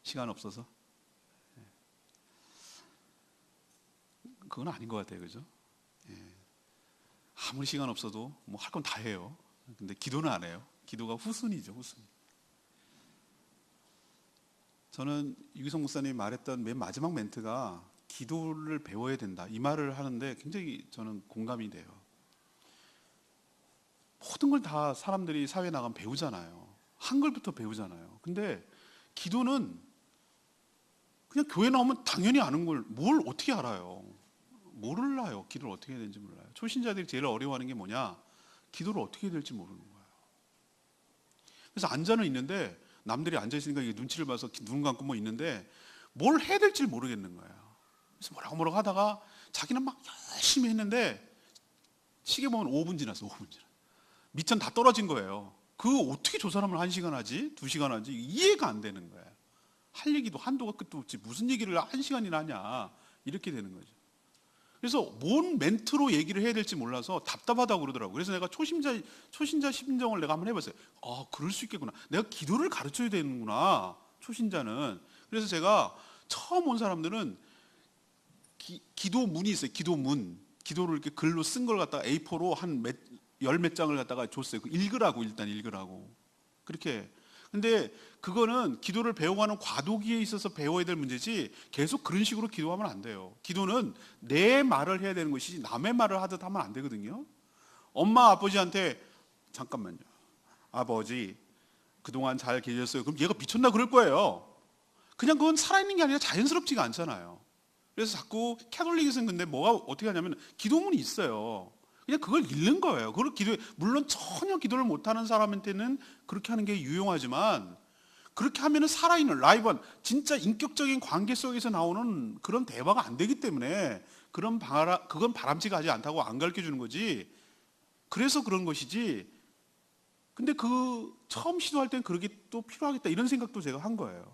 시간 없어서? 그건 아닌 것 같아요, 그죠? 아무리 시간 없어도 뭐 할 건 다 해요. 근데 기도는 안 해요. 기도가 후순위죠, 후순위. 저는 유기성 목사님이 말했던 맨 마지막 멘트가 기도를 배워야 된다, 이 말을 하는데 굉장히 저는 공감이 돼요. 모든 걸 다 사람들이 사회에 나가면 배우잖아요. 한글부터 배우잖아요. 근데 기도는 그냥 교회 나오면 당연히 아는 걸 뭘 어떻게 알아요? 몰라요. 기도를 어떻게 해야 되는지 몰라요. 초신자들이 제일 어려워하는 게 뭐냐? 기도를 어떻게 해야 될지 모르는 거예요. 그래서 앉아는 있는데 남들이 앉아 있으니까 눈치를 봐서 눈 감고 뭐 있는데 뭘 해야 될지 모르겠는 거예요. 그래서 뭐라고 하다가 자기는 막 열심히 했는데 시계 보면 5분 지났어. 5분 지났어. 미천 다 떨어진 거예요. 어떻게 저 사람을 1시간 하지? 2시간 하지? 이해가 안 되는 거예요. 할 얘기도 한도가 끝도 없지 무슨 얘기를 1시간이나 하냐, 이렇게 되는 거죠. 그래서 뭔 멘트로 얘기를 해야 될지 몰라서 답답하다고 그러더라고요. 그래서 내가 초신자 심정을 내가 한번 해봤어요. 그럴 수 있겠구나. 내가 기도를 가르쳐야 되는구나, 초신자는. 그래서 제가 처음 온 사람들은 기도문이 있어요. 기도를 이렇게 글로 쓴 걸 갖다가 A4로 한 열 몇 장을 갖다가 줬어요. 일단 읽으라고. 그렇게. 근데 그거는 기도를 배워가는 과도기에 있어서 배워야 될 문제지 계속 그런 식으로 기도하면 안 돼요. 기도는 내 말을 해야 되는 것이지 남의 말을 하듯 하면 안 되거든요. 엄마 아버지한테 잠깐만요, 아버지 그동안 잘 계셨어요. 그럼 얘가 미쳤나 그럴 거예요. 그냥 그건 살아있는 게 아니라 자연스럽지가 않잖아요. 그래서 자꾸 캐톨릭에서는 근데 뭐가 어떻게 하냐면 기도문이 있어요. 그냥 그걸 읽는 거예요. 그걸 물론 전혀 기도를 못하는 사람한테는 그렇게 하는 게 유용하지만, 그렇게 하면은 살아있는 라이브한 진짜 인격적인 관계 속에서 나오는 그런 대화가 안 되기 때문에 그건 바람직하지 않다고 안 가르쳐 주는 거지. 그래서 그런 것이지. 근데 처음 시도할 땐 그렇게 또 필요하겠다, 이런 생각도 제가 한 거예요.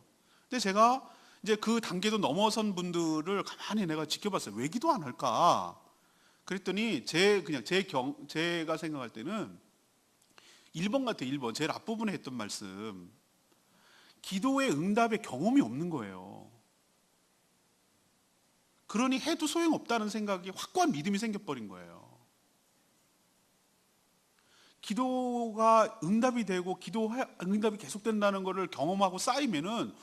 근데 제가 이제 그 단계도 넘어선 분들을 가만히 내가 지켜봤어요. 왜 기도 안 할까? 그랬더니 제가 생각할 때는 1번 같아요. 1번 제일 앞부분에 했던 말씀, 기도의 응답의 경험이 없는 거예요. 그러니 해도 소용없다는 생각이, 확고한 믿음이 생겨버린 거예요. 기도가 응답이 되고 응답이 계속된다는 것을 경험하고 쌓이면은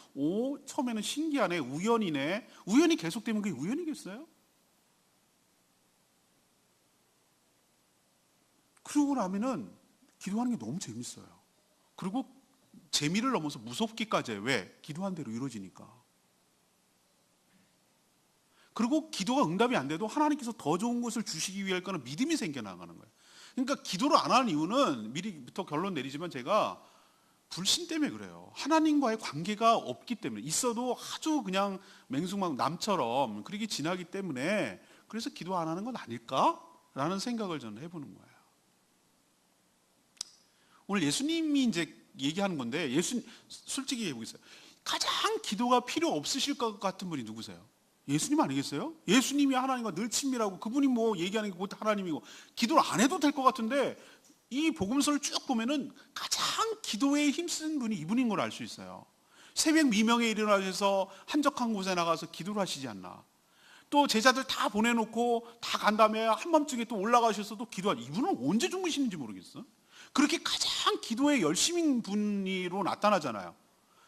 처음에는 신기하네, 우연이네. 우연이 계속되면 그게 우연이겠어요? 그러고 나면은 기도하는 게 너무 재밌어요. 그리고 재미를 넘어서 무섭기까지 해요. 왜? 기도한 대로 이루어지니까. 그리고 기도가 응답이 안 돼도 하나님께서 더 좋은 것을 주시기 위할 거는 믿음이 생겨나가는 거예요. 그러니까 기도를 안 하는 이유는 미리부터 결론 내리지만 제가 불신 때문에 그래요. 하나님과의 관계가 없기 때문에, 있어도 아주 그냥 맹숭망 남처럼 그렇게 지나기 때문에, 그래서 기도 안 하는 건 아닐까라는 생각을 저는 해보는 거예요. 오늘 예수님이 이제 얘기하는 건데, 솔직히 얘기해보겠어요. 가장 기도가 필요 없으실 것 같은 분이 누구세요? 예수님 아니겠어요? 예수님이 하나님과 늘 친밀하고 그분이 뭐 얘기하는 게 곧 하나님이고 기도를 안 해도 될 것 같은데, 이 복음서를 쭉 보면은 가장 기도에 힘쓴 분이 이분인 걸 알 수 있어요. 새벽 미명에 일어나셔서 한적한 곳에 나가서 기도를 하시지 않나. 또 제자들 다 보내놓고 다 간 다음에 한밤중에 또 올라가셔서 또 기도하지. 이분은 언제 주무시는지 모르겠어. 그렇게 가장 기도에 열심인 분으로 나타나잖아요.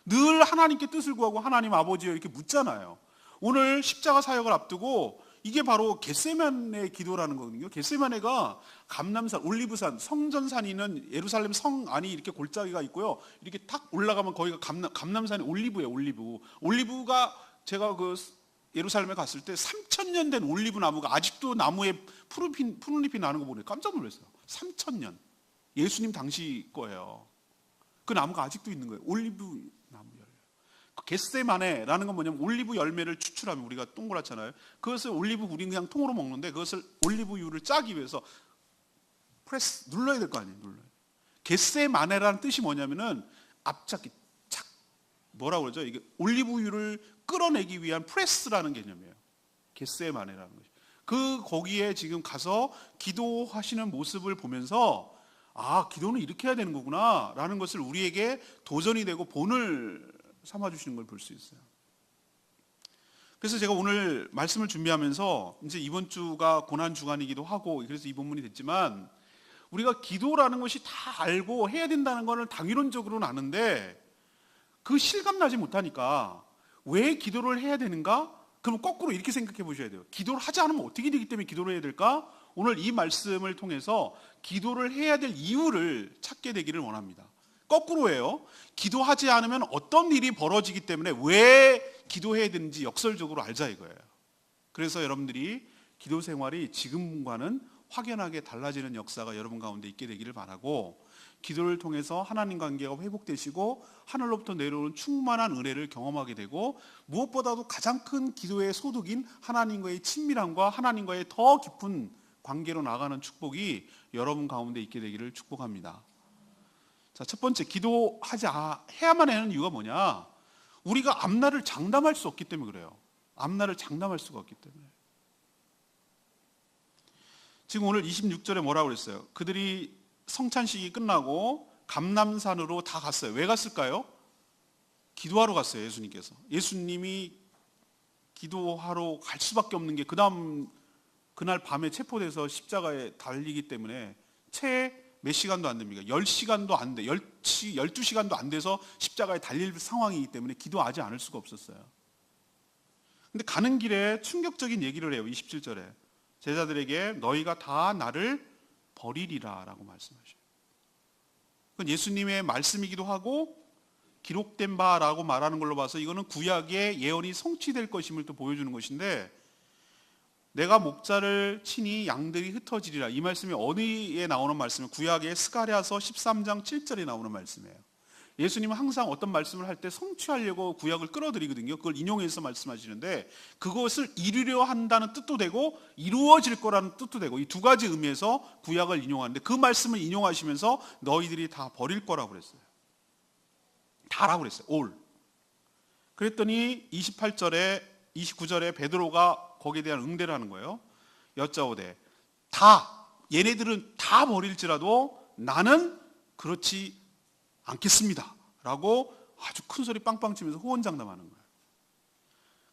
늘 하나님께 뜻을 구하고 하나님 아버지여 이렇게 묻잖아요. 오늘 십자가 사역을 앞두고 이게 바로 겟세마네 기도라는 거거든요. 겟세마네가 감람산, 올리브산, 성전산이 있는 예루살렘 성 안이 이렇게 골짜기가 있고요. 이렇게 탁 올라가면 거기가 감람산의 올리브예요. 올리브가 제가 예루살렘에 갔을 때 3,000년 된 올리브 나무가 아직도 나무에 푸른 잎이 나는 거 보니 깜짝 놀랐어요. 3,000년. 예수님 당시 거예요. 그 나무가 아직도 있는 거예요. 올리브 나무 열매. 겟세마네라는 건 뭐냐면 올리브 열매를 추출하면, 우리가 동그랗잖아요. 그것을 우리는 그냥 통으로 먹는데 그것을 올리브유를 짜기 위해서 프레스 눌러야 될 거 아니에요. 겟세마네라는 뜻이 뭐냐면은 앞잡기 착, 뭐라고 그러죠? 이게 올리브유를 끌어내기 위한 프레스라는 개념이에요. 겟세마네라는 것이. 거기에 지금 가서 기도하시는 모습을 보면서 기도는 이렇게 해야 되는 거구나 라는 것을 우리에게 도전이 되고 본을 삼아주시는 걸 볼 수 있어요. 그래서 제가 오늘 말씀을 준비하면서 이제 이번 주가 고난 주간이기도 하고 그래서 이 본문이 됐지만 우리가 기도라는 것이 다 알고 해야 된다는 것을 당위론적으로는 아는데 그 실감나지 못하니까 왜 기도를 해야 되는가? 그럼 거꾸로 이렇게 생각해 보셔야 돼요. 기도를 하지 않으면 어떻게 되기 때문에 기도를 해야 될까? 오늘 이 말씀을 통해서 기도를 해야 될 이유를 찾게 되기를 원합니다. 거꾸로예요. 기도하지 않으면 어떤 일이 벌어지기 때문에 왜 기도해야 되는지 역설적으로 알자 이거예요. 그래서 여러분들이 기도 생활이 지금과는 확연하게 달라지는 역사가 여러분 가운데 있게 되기를 바라고 기도를 통해서 하나님 관계가 회복되시고 하늘로부터 내려오는 충만한 은혜를 경험하게 되고 무엇보다도 가장 큰 기도의 소득인 하나님과의 친밀함과 하나님과의 더 깊은 관계로 나가는 축복이 여러분 가운데 있게 되기를 축복합니다. 자, 첫 번째, 해야만 하는 이유가 뭐냐? 우리가 앞날을 장담할 수 없기 때문에 그래요. 앞날을 장담할 수가 없기 때문에. 지금 오늘 26절에 뭐라고 그랬어요? 그들이 성찬식이 끝나고 감람산으로 다 갔어요. 왜 갔을까요? 기도하러 갔어요. 예수님께서. 예수님이 기도하러 갈 수밖에 없는 게 그날 밤에 체포돼서 십자가에 달리기 때문에 채 몇 시간도 안 됩니까? 10시간도 안 돼. 12시간도 안 돼서 십자가에 달릴 상황이기 때문에 기도하지 않을 수가 없었어요. 근데 가는 길에 충격적인 얘기를 해요. 27절에. 제자들에게 너희가 다 나를 버리리라 라고 말씀하셔요. 그건 예수님의 말씀이기도 하고 기록된 바라고 말하는 걸로 봐서 이거는 구약의 예언이 성취될 것임을 또 보여주는 것인데 내가 목자를 치니 양들이 흩어지리라. 이 말씀이 어디에 나오는 말씀이에요? 구약의 스가랴서 13장 7절에 나오는 말씀이에요. 예수님은 항상 어떤 말씀을 할 때 성취하려고 구약을 끌어들이거든요. 그걸 인용해서 말씀하시는데 그것을 이루려 한다는 뜻도 되고 이루어질 거라는 뜻도 되고 이 두 가지 의미에서 구약을 인용하는데 그 말씀을 인용하시면서 너희들이 다 버릴 거라고 그랬어요. 다라고 그랬어요. all. 그랬더니 29절에 베드로가 거기에 대한 응대를 하는 거예요. 여짜오되 얘네들은 다 버릴지라도 나는 그렇지 않겠습니다 라고 아주 큰 소리 빵빵 치면서 호언장담하는 거예요.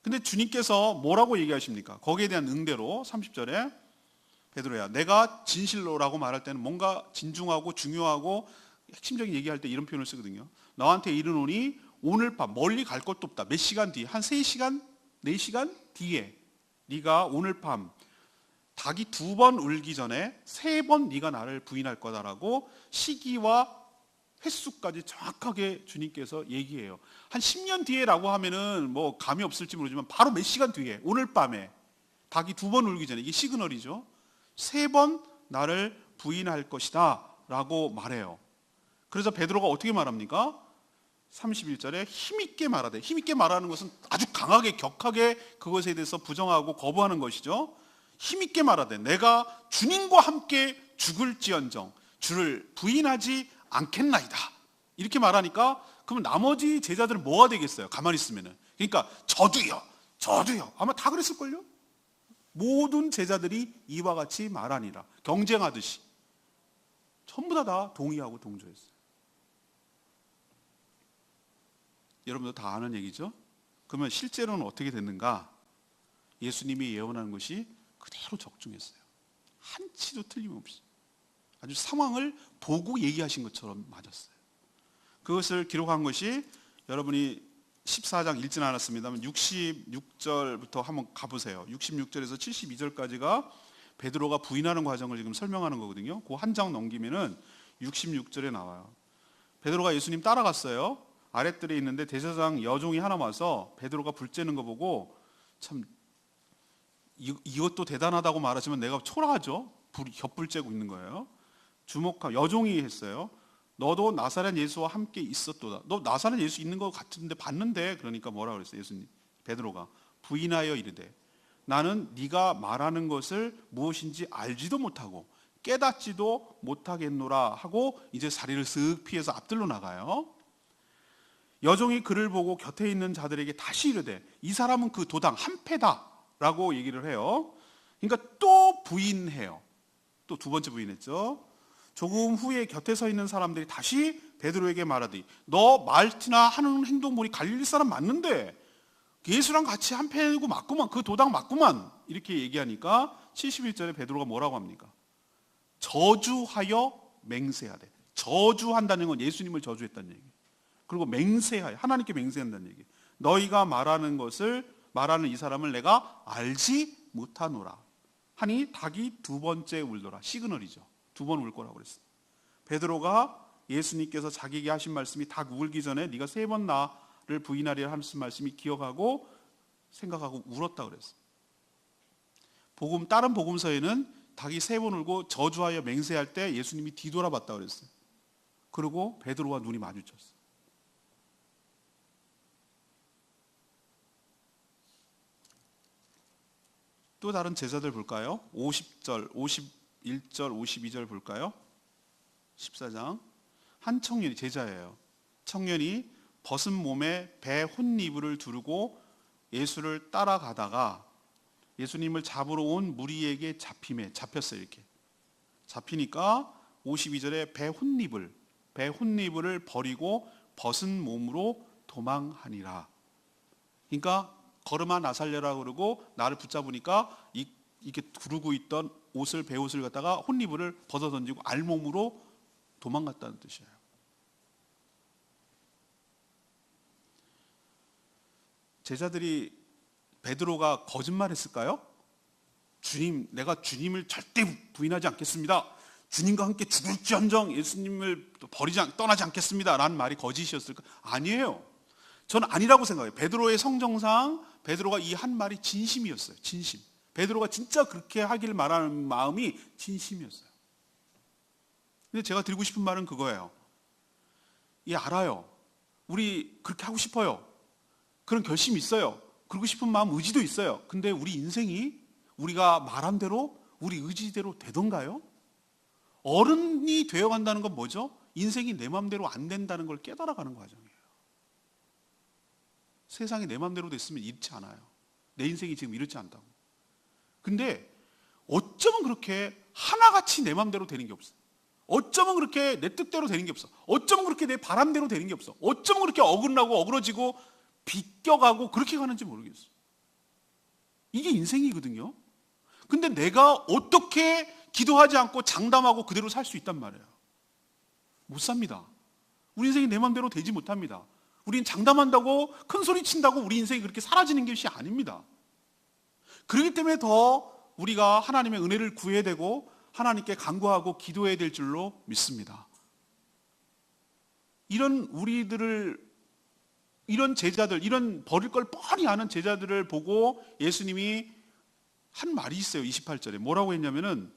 근데 주님께서 뭐라고 얘기하십니까? 거기에 대한 응대로 30절에 베드로야 내가 진실로라고 말할 때는 뭔가 진중하고 중요하고 핵심적인 얘기할 때 이런 표현을 쓰거든요. 너한테 이르노니 오늘 밤 멀리 갈 것도 없다. 몇 시간 뒤에 한 3시간 4시간 뒤에 네가 오늘 밤 닭이 2번 울기 전에 3번 네가 나를 부인할 거다라고 시기와 횟수까지 정확하게 주님께서 얘기해요. 한 10년 뒤에라고 하면은 뭐 감이 없을지 모르지만 바로 몇 시간 뒤에 오늘 밤에 닭이 2번 울기 전에 이게 시그널이죠. 3번 나를 부인할 것이다 라고 말해요. 그래서 베드로가 어떻게 말합니까? 31절에 힘있게 말하되 힘있게 말하는 것은 아주 강하게 격하게 그것에 대해서 부정하고 거부하는 것이죠. 힘있게 말하되 내가 주님과 함께 죽을지언정 주를 부인하지 않겠나이다 이렇게 말하니까 그럼 나머지 제자들은 뭐가 되겠어요? 가만히 있으면은. 그러니까 저도요 아마 다 그랬을걸요. 모든 제자들이 이와 같이 말하니라. 경쟁하듯이 전부 다 동의하고 동조했어요. 여러분도 다 아는 얘기죠? 그러면 실제로는 어떻게 됐는가? 예수님이 예언하는 것이 그대로 적중했어요. 한치도 틀림없이. 아주 상황을 보고 얘기하신 것처럼 맞았어요. 그것을 기록한 것이 여러분이 14장 읽진 않았습니다만 66절부터 한번 가보세요. 66절에서 72절까지가 베드로가 부인하는 과정을 지금 설명하는 거거든요. 그 한 장 넘기면은 66절에 나와요. 베드로가 예수님 따라갔어요. 아랫뜰에 있는데 대제사장 여종이 하나 와서 베드로가 불 쬐는 거 보고 참 이것도 대단하다고 말하지만 내가 초라하죠. 겹불 쬐고 있는 거예요. 여종이 했어요. 너도 나사렛 예수와 함께 있었도다. 너 나사렛 예수 있는 것 같은데 봤는데 그러니까 뭐라 그랬어요? 예수님 베드로가 부인하여 이르되 나는 네가 말하는 것을 무엇인지 알지도 못하고 깨닫지도 못하겠노라 하고 이제 자리를 쓱 피해서 앞들로 나가요. 여종이 그를 보고 곁에 있는 자들에게 다시 이르되 이 사람은 그 도당 한패다라고 얘기를 해요. 그러니까 또 부인해요. 또 두 번째 부인했죠. 조금 후에 곁에 서 있는 사람들이 다시 베드로에게 말하되 너 말티나 하는 행동 보니 갈릴리 사람 맞는데 예수랑 같이 한 패고 맞구만, 그 도당 맞구만, 이렇게 얘기하니까 71절에 베드로가 뭐라고 합니까? 저주하여 맹세하되. 저주한다는 건 예수님을 저주했다는 얘기예요. 그리고 맹세하여, 하나님께 맹세한다는 얘기예요. 너희가 말하는 이 사람을 내가 알지 못하노라 하니 닭이 두 번째 울더라. 시그널이죠. 두 번 울 거라고 그랬어요. 베드로가 예수님께서 자기에게 하신 말씀이 닭 울기 전에 네가 세 번 나를 부인하리라 하신 말씀이 기억하고 생각하고 울었다 그랬어요. 다른 복음서에는 닭이 세 번 울고 저주하여 맹세할 때 예수님이 뒤돌아봤다 그랬어요. 그리고 베드로와 눈이 마주쳤어요. 또 다른 제자들 볼까요? 50절, 51절, 52절 볼까요? 14장. 한 청년이, 제자예요. 청년이 벗은 몸에 배 혼니부를 두르고 예수를 따라가다가 예수님을 잡으러 온 무리에게 잡혔어요. 이렇게 잡히니까 52절에 배 혼니부를 버리고 벗은 몸으로 도망하니라. 그러니까 걸음아 나 살려라 그러고 나를 붙잡으니까 이렇게 두르고 있던 배옷을 갖다가 혼니부를 벗어 던지고 알몸으로 도망갔다는 뜻이에요. 제자들이 베드로가 거짓말했을까요? 주님, 내가 주님을 절대 부인하지 않겠습니다. 주님과 함께 죽을지언정 예수님을 떠나지 않겠습니다 라는 말이 거짓이었을까? 아니에요. 저는 아니라고 생각해요. 베드로의 성정상 베드로가 이 한 말이 진심이었어요. 진심. 베드로가 진짜 그렇게 하길 말하는 마음이 진심이었어요. 근데 제가 드리고 싶은 말은 그거예요. 알아요. 우리 그렇게 하고 싶어요. 그런 결심이 있어요. 그러고 싶은 마음, 의지도 있어요. 근데 우리 인생이 우리가 말한 대로 우리 의지대로 되던가요? 어른이 되어간다는 건 뭐죠? 인생이 내 마음대로 안 된다는 걸 깨달아가는 과정이에요. 세상이 내 마음대로 됐으면 이렇지 않아요. 내 인생이 지금 이렇지 않다고. 근데 어쩌면 그렇게 하나같이 내 마음대로 되는 게 없어. 어쩌면 그렇게 내 뜻대로 되는 게 없어. 어쩌면 그렇게 내 바람대로 되는 게 없어. 어쩌면 그렇게 어긋나고 어그러지고 비껴가고 그렇게 가는지 모르겠어. 이게 인생이거든요. 근데 내가 어떻게 기도하지 않고 장담하고 그대로 살 수 있단 말이에요. 못 삽니다. 우리 인생이 내 마음대로 되지 못합니다. 우린 장담한다고 큰 소리 친다고 우리 인생이 그렇게 사라지는 것이 아닙니다. 그렇기 때문에 더 우리가 하나님의 은혜를 구해야 되고 하나님께 간구하고 기도해야 될 줄로 믿습니다. 이런 제자들, 이런 버릴 걸 뻔히 아는 제자들을 보고 예수님이 한 말이 있어요. 28절에 뭐라고 했냐면은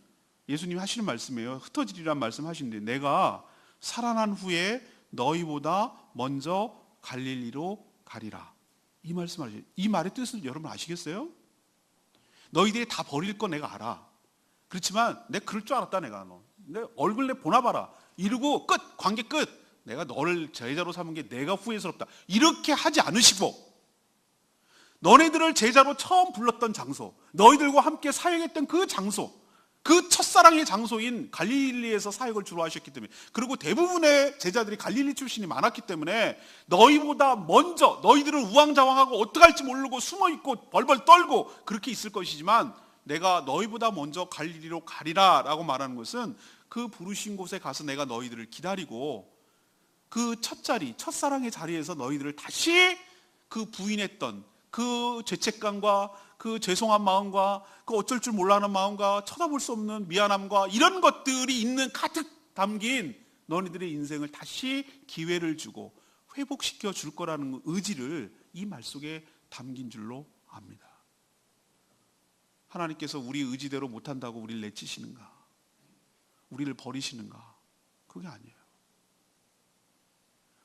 예수님이 하시는 말씀이에요. 흩어지리란 말씀 하시는데 내가 살아난 후에 너희보다 먼저 갈릴리로 가리라. 이 말씀 하시죠. 이 말의 뜻을 여러분 아시겠어요? 너희들이 다 버릴 거 내가 알아. 그렇지만 내가 그럴 줄 알았다. 내 얼굴 내 보나 봐라. 이러고 끝. 관계 끝. 내가 너를 제자로 삼은 게 내가 후회스럽다. 이렇게 하지 않으시고 너네들을 제자로 처음 불렀던 장소, 너희들과 함께 사역했던 그 장소, 그 첫사랑의 장소인 갈릴리에서 사역을 주로 하셨기 때문에, 그리고 대부분의 제자들이 갈릴리 출신이 많았기 때문에 너희보다 먼저 너희들은 우왕좌왕하고 어떡할지 모르고 숨어있고 벌벌 떨고 그렇게 있을 것이지만 내가 너희보다 먼저 갈릴리로 가리라 라고 말하는 것은 그 부르신 곳에 가서 내가 너희들을 기다리고 그 첫사랑의 자리에서 너희들을 다시 그 부인했던 그 죄책감과 그 죄송한 마음과 그 어쩔 줄 몰라하는 마음과 쳐다볼 수 없는 미안함과 이런 것들이 가득 담긴 너희들의 인생을 다시 기회를 주고 회복시켜 줄 거라는 의지를 이 말 속에 담긴 줄로 압니다. 하나님께서 우리 의지대로 못한다고 우리를 내치시는가? 우리를 버리시는가? 그게 아니에요.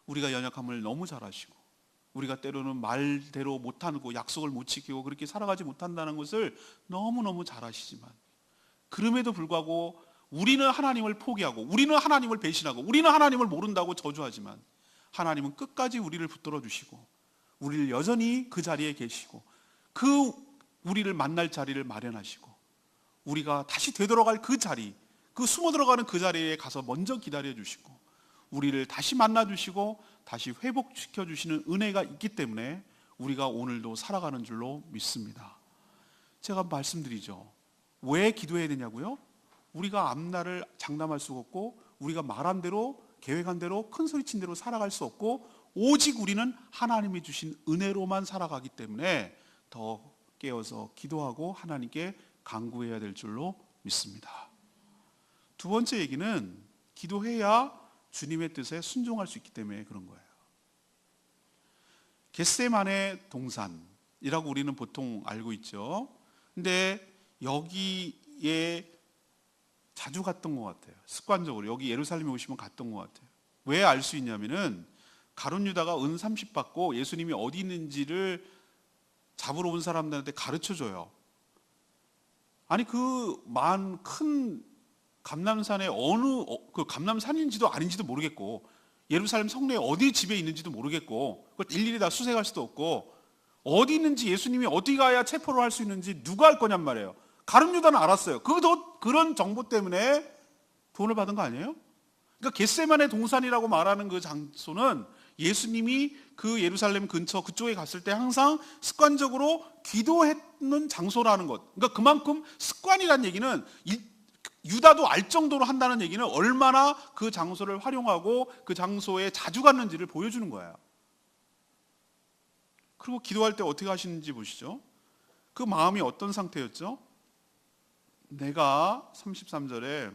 우리가 연약함을 너무 잘 아시고 우리가 때로는 말대로 못하고 약속을 못 지키고 그렇게 살아가지 못한다는 것을 너무너무 잘 아시지만 그럼에도 불구하고 우리는 하나님을 포기하고 우리는 하나님을 배신하고 우리는 하나님을 모른다고 저주하지만 하나님은 끝까지 우리를 붙들어 주시고 우리를 여전히 그 자리에 계시고 우리를 만날 자리를 마련하시고 우리가 다시 되돌아갈 그 자리, 그 숨어 들어가는 그 자리에 가서 먼저 기다려 주시고 우리를 다시 만나 주시고 다시 회복시켜 주시는 은혜가 있기 때문에 우리가 오늘도 살아가는 줄로 믿습니다. 제가 말씀드리죠. 왜 기도해야 되냐고요? 우리가 앞날을 장담할 수가 없고 우리가 말한 대로 계획한 대로 큰 소리친 대로 살아갈 수 없고 오직 우리는 하나님이 주신 은혜로만 살아가기 때문에 더 깨어서 기도하고 하나님께 간구해야 될 줄로 믿습니다. 두 번째 얘기는 기도해야 주님의 뜻에 순종할 수 있기 때문에 그런 거예요. 겟세마네 동산이라고 우리는 보통 알고 있죠. 근데 여기에 자주 갔던 것 같아요. 습관적으로 여기 예루살렘에 오시면 갔던 것 같아요. 왜 알 수 있냐면은 가룟 유다가 은 30 받고 예수님이 어디 있는지를 잡으러 온 사람들한테 가르쳐 줘요. 아니 그 큰 감람산의 그 감람산인지도 아닌지도 모르겠고 예루살렘 성내에 어디 집에 있는지도 모르겠고 그걸 일일이 다 수색할 수도 없고 어디 있는지 예수님이 어디 가야 체포를 할 수 있는지 누가 알 거냔 말이에요. 가룟 유다는 알았어요. 그런 정보 때문에 돈을 받은 거 아니에요? 그러니까 겟세마네 동산이라고 말하는 그 장소는 예수님이 그 예루살렘 근처 그쪽에 갔을 때 항상 습관적으로 기도했는 장소라는 것. 그러니까 그만큼 습관이라는 얘기는 유다도 알 정도로 한다는 얘기는 얼마나 그 장소를 활용하고 그 장소에 자주 갔는지를 보여주는 거예요. 그리고 기도할 때 어떻게 하시는지 보시죠. 그 마음이 어떤 상태였죠? 내가 33절에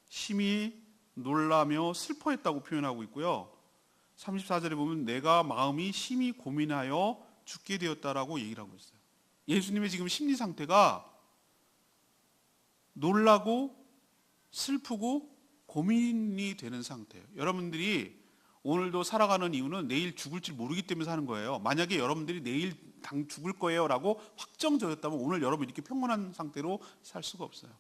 심히 놀라며 슬퍼했다고 표현하고 있고요. 34절에 보면 내가 마음이 심히 고민하여 죽게 되었다라고 얘기를 하고 있어요. 예수님의 지금 심리 상태가 놀라고 슬프고 고민이 되는 상태예요. 여러분들이 오늘도 살아가는 이유는 내일 죽을지 모르기 때문에 사는 거예요. 만약에 여러분들이 내일 죽을 거예요 라고 확정적이었다면 오늘 여러분 이렇게 평온한 상태로 살 수가 없어요.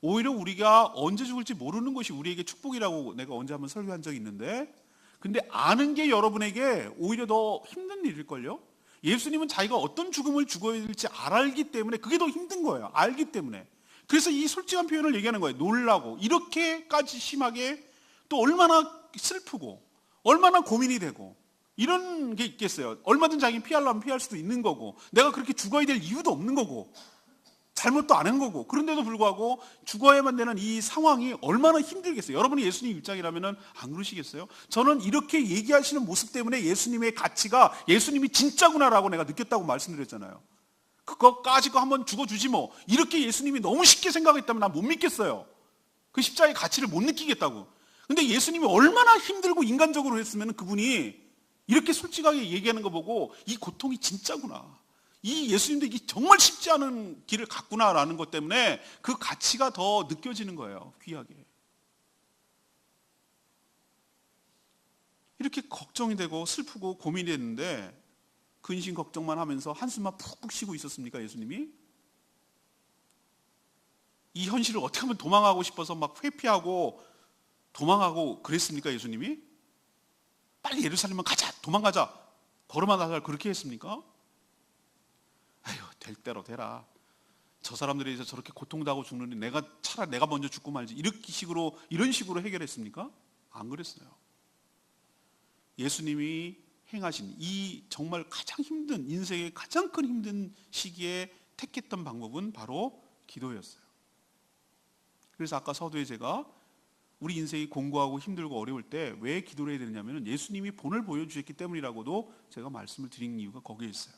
오히려 우리가 언제 죽을지 모르는 것이 우리에게 축복이라고 내가 언제 한번 설교한 적이 있는데 근데 아는 게 여러분에게 오히려 더 힘든 일일걸요. 예수님은 자기가 어떤 죽음을 죽어야 될지 알기 때문에 그게 더 힘든 거예요. 알기 때문에. 그래서 이 솔직한 표현을 얘기하는 거예요. 놀라고 이렇게까지 심하게 또 얼마나 슬프고 얼마나 고민이 되고 이런 게 있겠어요. 얼마든 자기는 피하려면 피할 수도 있는 거고 내가 그렇게 죽어야 될 이유도 없는 거고 잘못도 안 한 거고 그런데도 불구하고 죽어야만 되는 이 상황이 얼마나 힘들겠어요. 여러분이 예수님 입장이라면 안 그러시겠어요? 저는 이렇게 얘기하시는 모습 때문에 예수님의 가치가 예수님이 진짜구나라고 내가 느꼈다고 말씀드렸잖아요. 그거까지 한번 죽어주지 뭐 이렇게 예수님이 너무 쉽게 생각했다면 난 못 믿겠어요. 그 십자가의 가치를 못 느끼겠다고. 근데 예수님이 얼마나 힘들고 인간적으로 했으면 그분이 이렇게 솔직하게 얘기하는 거 보고 이 고통이 진짜구나. 이 예수님도 이게 정말 쉽지 않은 길을 갔구나라는 것 때문에 그 가치가 더 느껴지는 거예요. 귀하게. 이렇게 걱정이 되고 슬프고 고민이 됐는데 근심 걱정만 하면서 한숨만 푹푹 쉬고 있었습니까? 예수님이? 이 현실을 어떻게 하면 도망가고 싶어서 막 회피하고 도망가고 그랬습니까? 예수님이? 빨리 예루살렘만 가자, 도망가자, 걸어만 나갈 그렇게 했습니까? 아휴, 될 대로 되라. 저 사람들이 이제 저렇게 고통당하고 죽는데 차라리 내가 먼저 죽고 말지. 이런 식으로 해결했습니까? 안 그랬어요. 예수님이 행하신 이 정말 가장 힘든 인생의 가장 큰 힘든 시기에 택했던 방법은 바로 기도였어요. 그래서 아까 서두에 제가 우리 인생이 공고하고 힘들고 어려울 때 왜 기도를 해야 되느냐면 예수님이 본을 보여주셨기 때문이라고도 제가 말씀을 드린 이유가 거기에 있어요.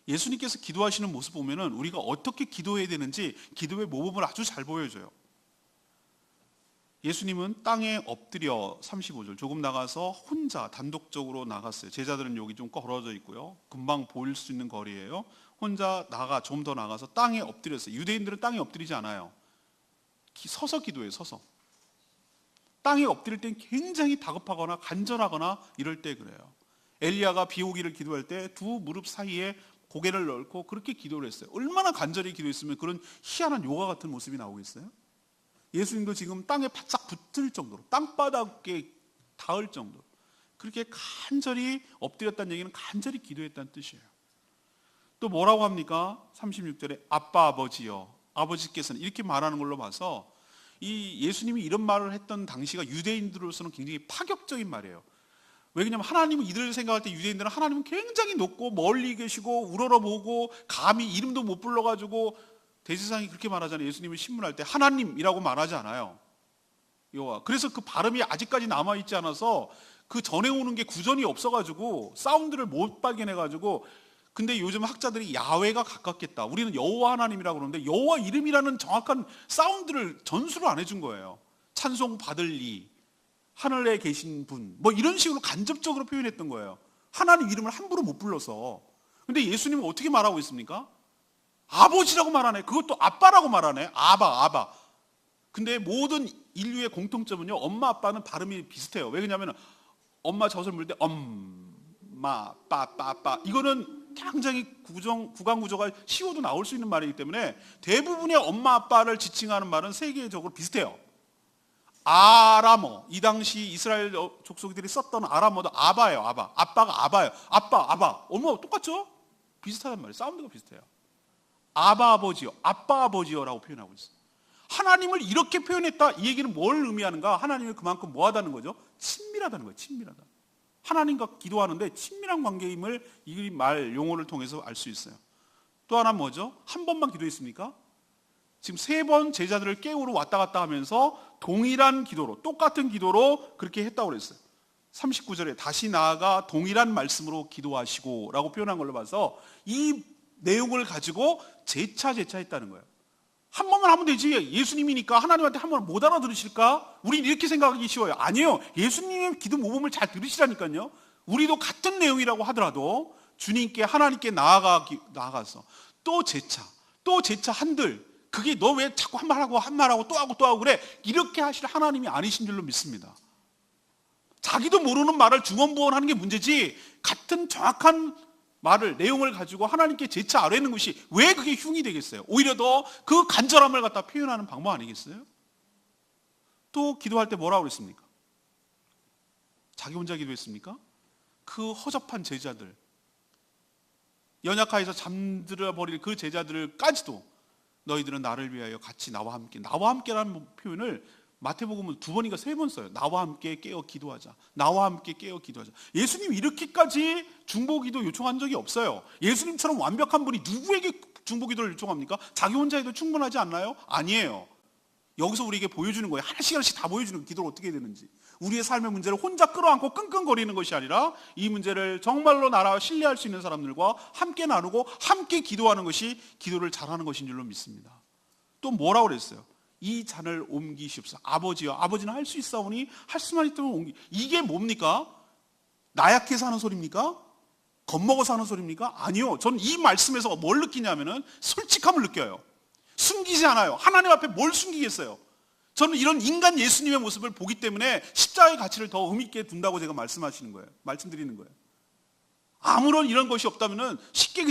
예수님께서 기도하시는 모습 보면은 우리가 어떻게 기도해야 되는지 기도의 모범을 아주 잘 보여줘요. 예수님은 땅에 엎드려 35절 조금 나가서 혼자 단독적으로 나갔어요. 제자들은 여기 좀 걸어져 있고요. 금방 보일 수 있는 거리예요. 혼자 좀 더 나가서 땅에 엎드렸어요. 유대인들은 땅에 엎드리지 않아요. 서서 기도해요. 서서. 땅에 엎드릴 땐 굉장히 다급하거나 간절하거나 이럴 때 그래요. 엘리야가 비 오기를 기도할 때 두 무릎 사이에 고개를 넣고 그렇게 기도를 했어요. 얼마나 간절히 기도했으면 그런 희한한 요가 같은 모습이 나오겠어요? 예수님도 지금 땅에 바짝 붙을 정도로 땅바닥에 닿을 정도로 그렇게 간절히 엎드렸다는 얘기는 간절히 기도했다는 뜻이에요. 또 뭐라고 합니까? 36절에 아빠 아버지여 아버지께서는 이렇게 말하는 걸로 봐서 이 예수님이 이런 말을 했던 당시가 유대인들로서는 굉장히 파격적인 말이에요. 왜냐하면 하나님은 이들을 생각할 때 유대인들은 하나님은 굉장히 높고 멀리 계시고 우러러보고 감히 이름도 못 불러가지고 대제사장이 그렇게 말하잖아요. 예수님을 신문할 때 하나님이라고 말하지 않아요. 여호와. 그래서 그 발음이 아직까지 남아있지 않아서 그 전에 오는 게 구전이 없어가지고 사운드를 못 발견해가지고 근데 요즘 학자들이 야훼가 가깝겠다. 우리는 여호와 하나님이라고 그러는데 여호와 이름이라는 정확한 사운드를 전수를 안 해준 거예요. 찬송 받을 이, 하늘에 계신 분, 뭐 이런 식으로 간접적으로 표현했던 거예요. 하나님 이름을 함부로 못 불러서. 근데 예수님은 어떻게 말하고 있습니까? 아버지라고 말하네. 그것도 아빠라고 말하네. 아바. 근데 모든 인류의 공통점은요, 엄마 아빠는 발음이 비슷해요. 왜 그러냐면 엄마 젖을 물을 때 엄마 빠빠빠 이거는 굉장히 구강 구조가 쉬워도 나올 수 있는 말이기 때문에 대부분의 엄마 아빠를 지칭하는 말은 세계적으로 비슷해요. 아람어, 이 당시 이스라엘 족속들이 썼던 아람어도 아바예요. 아빠가 아바예요. 아바. 엄마 똑같죠? 비슷하단 말이에요. 사운드가 비슷해요. 아바 아버지요, 아빠 아버지요라고 표현하고 있어요. 하나님을 이렇게 표현했다. 이 얘기는 뭘 의미하는가? 하나님이 그만큼 뭐하다는 거죠? 친밀하다는 거예요. 친밀하다. 하나님과 기도하는데 친밀한 관계임을 이 말 용어를 통해서 알 수 있어요. 또 하나 뭐죠? 한 번만 기도했습니까? 지금 3번 제자들을 깨우러 왔다 갔다 하면서 동일한 기도로, 똑같은 기도로 그렇게 했다고 그랬어요. 39절에 다시 나아가 동일한 말씀으로 기도하시고 라고 표현한 걸로 봐서 이 내용을 가지고 재차 했다는 거예요. 한 번만 하면 되지. 예수님이니까 하나님한테 한 번 못 알아들으실까? 우린 이렇게 생각하기 쉬워요. 아니에요. 예수님의 기도 모범을 잘 들으시라니까요. 우리도 같은 내용이라고 하더라도 주님께 하나님께 나아가서 또 재차 한들 그게 너 왜 자꾸 한 말하고 또 하고 그래? 이렇게 하실 하나님이 아니신 줄로 믿습니다. 자기도 모르는 말을 중언부언하는 게 문제지 같은 정확한 말을 내용을 가지고 하나님께 재차 아뢰는 것이 왜 그게 흉이 되겠어요? 오히려 더 그 간절함을 갖다 표현하는 방법 아니겠어요? 또 기도할 때 뭐라고 그랬습니까? 자기 혼자 기도했습니까? 그 허접한 제자들, 연약하여서 잠들어 버릴 그 제자들까지도 너희들은 나를 위하여 같이 나와 함께라는 표현을 마태복음은 2번인가 3번 써요. 나와 함께 깨어 기도하자. 나와 함께 깨어 기도하자. 예수님 이렇게까지 중보기도 요청한 적이 없어요. 예수님처럼 완벽한 분이 누구에게 중보기도를 요청합니까? 자기 혼자 해도 충분하지 않나요? 아니에요. 여기서 우리에게 보여주는 거예요. 하나씩 다 보여주는 기도를 어떻게 해야 되는지. 우리의 삶의 문제를 혼자 끌어안고 끙끙거리는 것이 아니라 이 문제를 정말로 나라 신뢰할 수 있는 사람들과 함께 나누고 함께 기도하는 것이 기도를 잘하는 것인 줄로 믿습니다. 또 뭐라고 그랬어요? 이 잔을 옮기시옵소서. 아버지요, 아버지는 할 수 있사오니 할 수만 있다면 이게 뭡니까? 나약해서 하는 소리입니까? 겁먹어서 하는 소리입니까? 아니요. 저는 이 말씀에서 뭘 느끼냐면은 솔직함을 느껴요. 숨기지 않아요. 하나님 앞에 뭘 숨기겠어요? 저는 이런 인간 예수님의 모습을 보기 때문에 십자가의 가치를 더 의미있게 둔다고 제가 말씀드리는 거예요. 아무런 이런 것이 없다면은 쉽게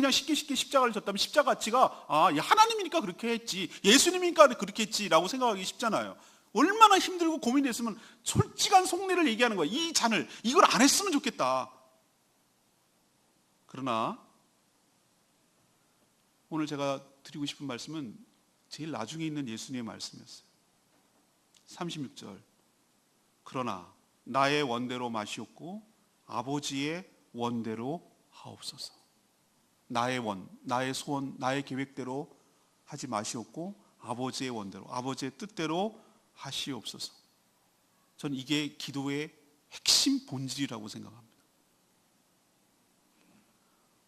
십자가를 졌다면 십자가 가치가 하나님이니까 그렇게 했지, 예수님이니까 그렇게 했지라고 생각하기 쉽잖아요. 얼마나 힘들고 고민됐으면 솔직한 속내를 얘기하는 거예요. 이 잔을 이걸 안 했으면 좋겠다. 그러나 오늘 제가 드리고 싶은 말씀은 제일 나중에 있는 예수님의 말씀이었어요. 36절. 그러나 나의 원대로 마시옵고 아버지의 원대로 하옵소서. 나의 소원, 나의 계획대로 하지 마시옵고 아버지의 원대로, 아버지의 뜻대로 하시옵소서. 전 이게 기도의 핵심 본질이라고 생각합니다.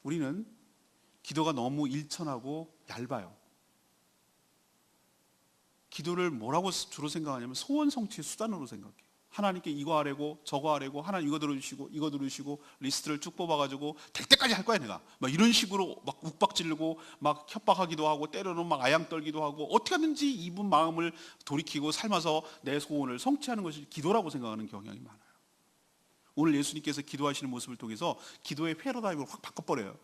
우리는 기도가 너무 일천하고 얇아요. 기도를 뭐라고 주로 생각하냐면 소원 성취의 수단으로 생각해요. 하나님께 이거 하래고 저거 하래고, 하나님 이거 들어주시고 이거 들어주시고 리스트를 쭉 뽑아가지고 될 때까지 할 거야 내가, 막 이런 식으로 막 욱박지르고 막 협박하기도 하고 때로는 막 아양 떨기도 하고 어떻게 하든지 이분 마음을 돌이키고 삶아서 내 소원을 성취하는 것이 기도라고 생각하는 경향이 많아요. 오늘 예수님께서 기도하시는 모습을 통해서 기도의 패러다임을 확 바꿔버려요.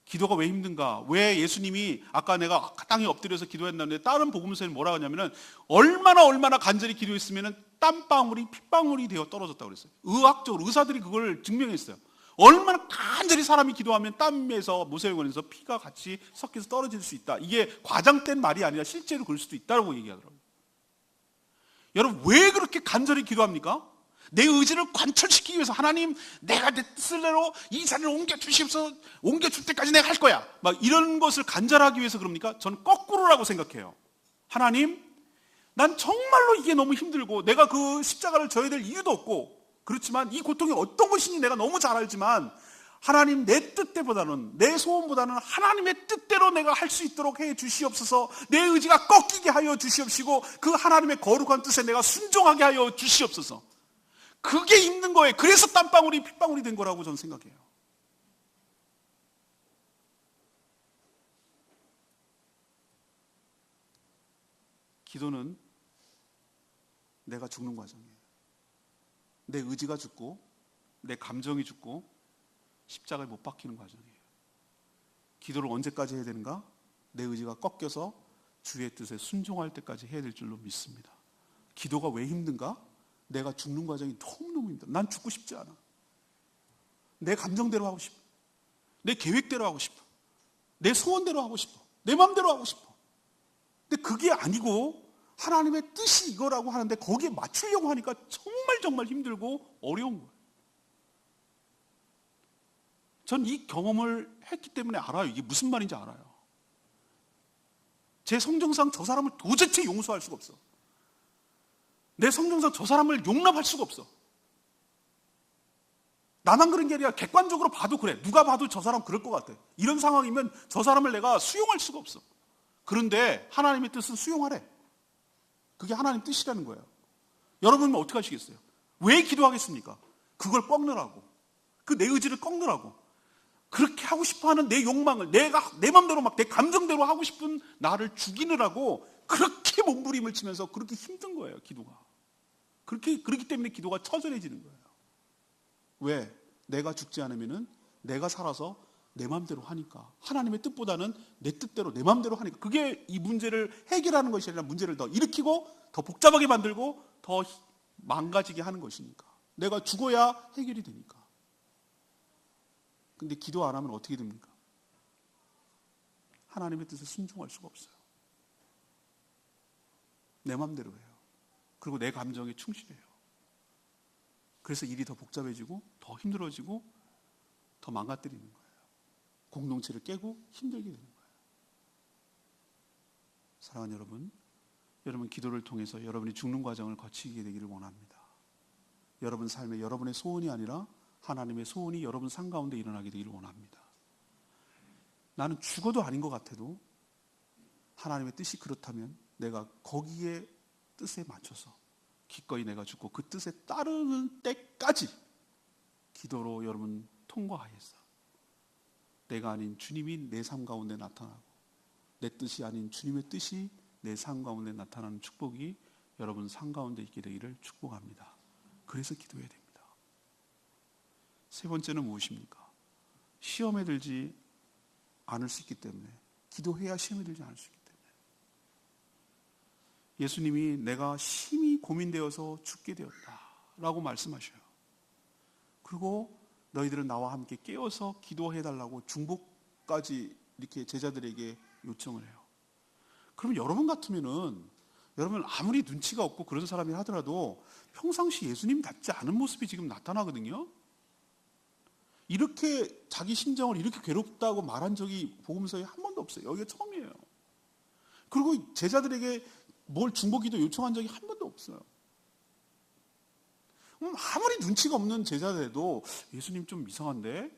기도가 왜 힘든가? 왜 예수님이 아까 내가 땅에 엎드려서 기도했는데 다른 복음서에는 뭐라고 하냐면은 얼마나 간절히 기도했으면은 땀방울이 핏방울이 되어 떨어졌다고 그랬어요. 의학적으로 의사들이 그걸 증명했어요. 얼마나 간절히 사람이 기도하면 땀에서 모세혈관에서 피가 같이 섞여서 떨어질 수 있다. 이게 과장된 말이 아니라 실제로 그럴 수도 있다고 얘기하더라고요. 여러분, 왜 그렇게 간절히 기도합니까? 내 의지를 관철시키기 위해서 하나님, 내가 내 뜻대로 이 자리를 옮겨주시옵소서, 옮겨줄 때까지 내가 할 거야. 막 이런 것을 간절하기 위해서 그럽니까? 저는 거꾸로라고 생각해요. 하나님, 난 정말로 이게 너무 힘들고 내가 그 십자가를 져야 될 이유도 없고, 그렇지만 이 고통이 어떤 것인지 내가 너무 잘 알지만 하나님, 내 뜻대보다는, 내 소원보다는 하나님의 뜻대로 내가 할 수 있도록 해 주시옵소서. 내 의지가 꺾이게 하여 주시옵시고 그 하나님의 거룩한 뜻에 내가 순종하게 하여 주시옵소서. 그게 힘든 거예요. 그래서 땀방울이 핏방울이 된 거라고 저는 생각해요. 기도는 내가 죽는 과정이에요. 내 의지가 죽고 내 감정이 죽고 십자가에 못 박히는 과정이에요. 기도를 언제까지 해야 되는가? 내 의지가 꺾여서 주의 뜻에 순종할 때까지 해야 될 줄로 믿습니다. 기도가 왜 힘든가? 내가 죽는 과정이 너무너무 힘들어. 난 죽고 싶지 않아. 내 감정대로 하고 싶어. 내 계획대로 하고 싶어. 내 소원대로 하고 싶어. 내 마음대로 하고 싶어. 근데 그게 아니고 하나님의 뜻이 이거라고 하는데 거기에 맞추려고 하니까 정말 힘들고 어려운 거예요. 전 이 경험을 했기 때문에 알아요. 이게 무슨 말인지 알아요. 제 성정상 저 사람을 도대체 용서할 수가 없어. 내 성정상 저 사람을 용납할 수가 없어. 나만 그런 게 아니라 객관적으로 봐도 그래. 누가 봐도 저 사람 그럴 것 같아. 이런 상황이면 저 사람을 내가 수용할 수가 없어. 그런데 하나님의 뜻은 수용하래. 그게 하나님 뜻이라는 거예요. 여러분은 어떻게 하시겠어요? 왜 기도하겠습니까? 그걸 꺾느라고. 그 내 의지를 꺾느라고. 그렇게 하고 싶어하는 내 욕망을 내가 내 마음대로 막 내 감정대로 하고 싶은 나를 죽이느라고 그렇게 몸부림을 치면서 그렇게 힘든 거예요. 기도가. 그렇기 때문에 기도가 처절해지는 거예요. 왜? 내가 죽지 않으면은 내가 살아서 내 마음대로 하니까. 하나님의 뜻보다는 내 뜻대로 내 마음대로 하니까. 그게 이 문제를 해결하는 것이 아니라 문제를 더 일으키고 더 복잡하게 만들고 더 망가지게 하는 것이니까. 내가 죽어야 해결이 되니까. 근데 기도 안 하면 어떻게 됩니까? 하나님의 뜻에 순종할 수가 없어요. 내 마음대로 해요. 그리고 내 감정에 충실해요. 그래서 일이 더 복잡해지고 더 힘들어지고 더 망가뜨리는 거예요. 공동체를 깨고 힘들게 되는 거예요. 사랑하는 여러분 기도를 통해서 여러분이 죽는 과정을 거치게 되기를 원합니다. 여러분 삶에 여러분의 소원이 아니라 하나님의 소원이 여러분 삶 가운데 일어나게 되기를 원합니다. 나는 죽어도 아닌 것 같아도 하나님의 뜻이 그렇다면 내가 거기에 뜻에 맞춰서 기꺼이 내가 죽고 그 뜻에 따르는 때까지 기도로 여러분 통과하겠어. 내가 아닌 주님이 내 삶 가운데 나타나고 내 뜻이 아닌 주님의 뜻이 내 삶 가운데 나타나는 축복이 여러분 삶 가운데 있게 되기를 축복합니다. 그래서 기도해야 됩니다. 세 번째는 무엇입니까? 시험에 들지 않을 수 있기 때문에, 기도해야 시험에 들지 않을 수 있기 때문에. 예수님이 내가 심히 고민되어서 죽게 되었다 라고 말씀하셔요. 그리고 너희들은 나와 함께 깨어서 기도해달라고 중보까지 이렇게 제자들에게 요청을 해요. 그럼 여러분 같으면은, 여러분 아무리 눈치가 없고 그런 사람이 하더라도 평상시 예수님 닮지 않은 모습이 지금 나타나거든요. 이렇게 자기 심정을 이렇게 괴롭다고 말한 적이 복음서에 한 번도 없어요. 여기가 처음이에요. 그리고 제자들에게 뭘 중보기도 요청한 적이 한 번도 없어요. 아무리 눈치가 없는 제자들도 예수님 좀 이상한데?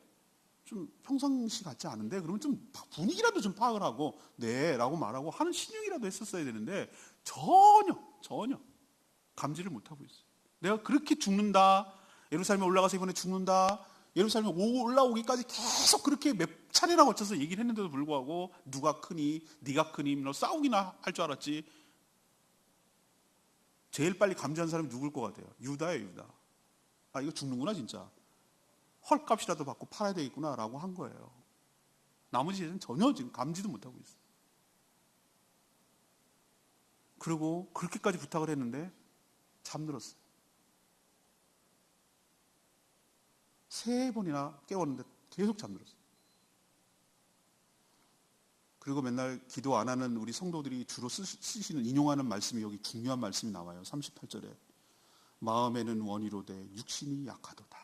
좀 평상시 같지 않은데? 그러면 좀 분위기라도 좀 파악을 하고 네 라고 말하고 하는 신용이라도 했었어야 되는데 전혀 감지를 못하고 있어요. 내가 그렇게 죽는다, 예루살렘에 올라가서 이번에 죽는다, 예루살렘에 올라오기까지 계속 그렇게 몇 차례나 거쳐서 얘기를 했는데도 불구하고 누가 크니, 네가 크니, 너 싸우기나 할 줄 알았지. 제일 빨리 감지한 사람이 누굴 것 같아요? 유다예요, 유다. 아, 이거 죽는구나 진짜. 헐값이라도 받고 팔아야 되겠구나 라고 한 거예요. 나머지 애는 전혀 지금 감지도 못하고 있어요. 그리고 그렇게까지 부탁을 했는데 잠들었어요. 3번이나 깨웠는데 계속 잠들었어요. 그리고 맨날 기도 안 하는 우리 성도들이 주로 쓰시는 인용하는 말씀이 여기 중요한 말씀이 나와요. 38절에 마음에는 원이로되 육신이 약하도다.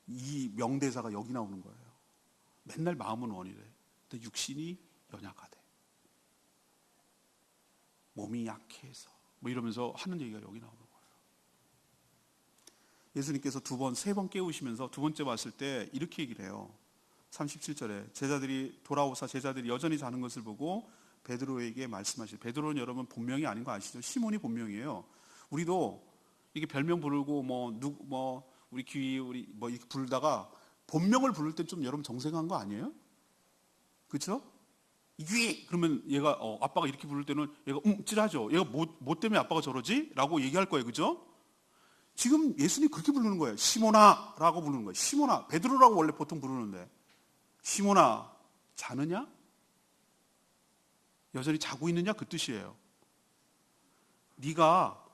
이 명대사가 여기 나오는 거예요. 맨날 마음은 원이래. 근데 육신이 연약하대. 몸이 약해서 뭐 이러면서 하는 얘기가 여기 나오는 거예요. 예수님께서 2번, 3번 깨우시면서 두 번째 왔을 때 이렇게 얘기를 해요. 37절에 제자들이 돌아오사 제자들이 여전히 자는 것을 보고 베드로에게 말씀하시죠. 베드로는 여러분 본명이 아닌 거 아시죠? 시몬이 본명이에요. 우리도 이게 별명 부르고 우리 귀 우리 뭐 이렇게 부르다가 본명을 부를 때 좀 여러분 정색한 거 아니에요? 그렇죠? 이귀 그러면 얘가 아빠가 이렇게 부를 때는 얘가 찔하죠. 얘가 뭐 때문에 아빠가 저러지? 라고 얘기할 거예요. 그죠? 지금 예수님 그렇게 부르는 거예요. 시몬아 라고 부르는 거예요. 시몬아. 베드로라고 원래 보통 부르는데 시몬아 자느냐? 여전히 자고 있느냐? 그 뜻이에요. 네가